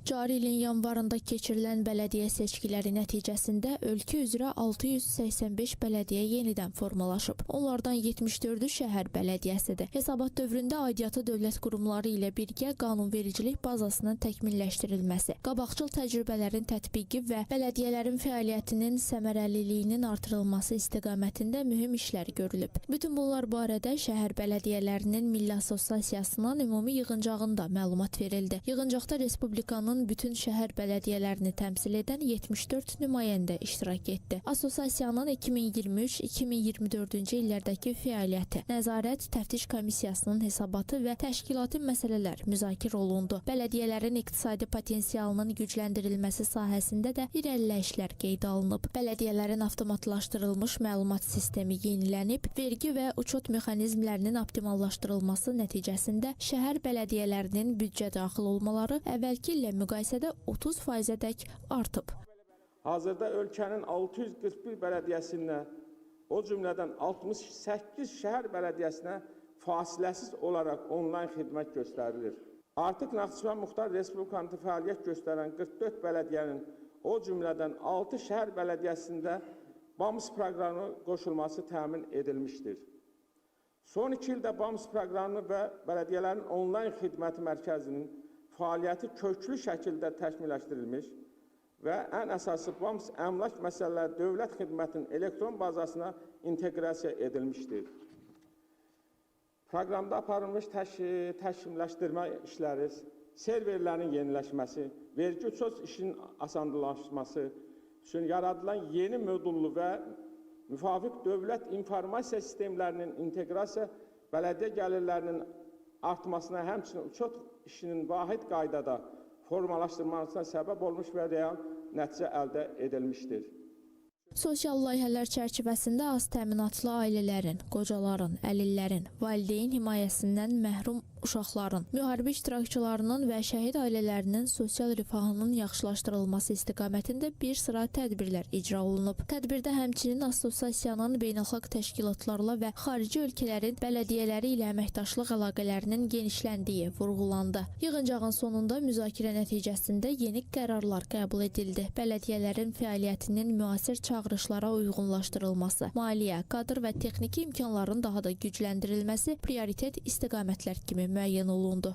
Cari ilin yanvarında keçirilən bələdiyyə seçkiləri nəticəsində ölkə üzrə 685 bələdiyyə yenidən formalaşıb. Onlardan 74-ü şəhər bələdiyyəsidir. Hesabat dövründə aidiyyatı dövlət qurumları ilə birgə qanunvericilik bazasının təkmilləşdirilməsi, qabaqcıl təcrübələrin tətbiqi və bələdiyyələrin fəaliyyətinin səmərəliliyinin artırılması istiqamətində mühüm işlər görülüb. Bütün bunlar barədə şəhər bələdiyyələrinin Milli Assosiasiyasının ümumi yığıncağında məlumat verildi. Yığıncaqda Respublikanın bütün şəhər bələdiyyələrini təmsil edən 74 nümayəndə iştirak etdi. Assosiasiyanın 2023-2024-cü illərdəki fəaliyyəti, nəzarət, təftiş komissiyasının hesabatı və təşkilati məsələlər müzakirə olundu. Bələdiyyələrin iqtisadi potensialının gücləndirilməsi sahəsində də irəliləyişlər qeydə alınıb. Bələdiyyələrin avtomatlaşdırılmış məlumat sistemi yenilənib, vergi və uçot mexanizmlərinin optimallaşdırılması nəticəsində şəhər bələdiyyələrinin büdcə daxil olmaları əvvəlki illə müqayisədə 30%-ədək artıb. Hazırda ölkənin 641 bələdiyyəsinə, o cümlədən 68 şəhər bələdiyyəsinə fasiləsiz olaraq onlayn xidmət göstərilir. Artıq Naxçıvan Muxtar Respublikasında fəaliyyət göstərən 44 bələdiyyənin, o cümlədən 6 şəhər bələdiyyəsində BAMS proqramı qoşulması təmin edilmişdir. Son 2 ildə BAMS proqramı və bələdiyyələrin onlayn xidməti mərkəzinin fəaliyyəti köklü şəkildə təkmilləşdirilmiş və ən əsası BAMS əmlak məsələləri dövlət xidmətinin elektron bazasına inteqrasiya edilmişdir. Proqramda aparılmış təkmilləşdirmə işləri, serverlərin yeniləşməsi, vergi uçot işinin asanlaşması üçün yaradılan yeni modullu və müvafiq dövlət informasiya sistemlərinin inteqrasiya, bələdiyyə gəlirlərinin artmasına, həmçinin uçot işinin vahid qaydada formalaşdırılmasına səbəb olmuş və real nəticə əldə edilmişdir. Sosial layihələr çərçivəsində az təminatlı ailələrin, qocaların, əlillərin, valideyn himayəsindən məhrum uşaqların, müharibə iştirakçılarının və şəhid ailələrinin sosial rifahının yaxşılaşdırılması istiqamətində bir sıra tədbirlər icra olunub. Tədbirdə həmçinin assosiasiyanın beynəlxalq təşkilatlarla və xarici ölkələrin bələdiyyələri ilə əməkdaşlıq əlaqələrinin genişləndiyi vurğulandı. Yığıncağın sonunda müzakirə nəticəsində yeni qərarlar qəbul edildi. Bələdiyyələrin fəaliyyətinin müasir çağırışlara uyğunlaşdırılması, maliyyə, kadr və texniki imkanların daha da gücləndirilməsi prioritet istiqamətlər kimi müəyyən olundu.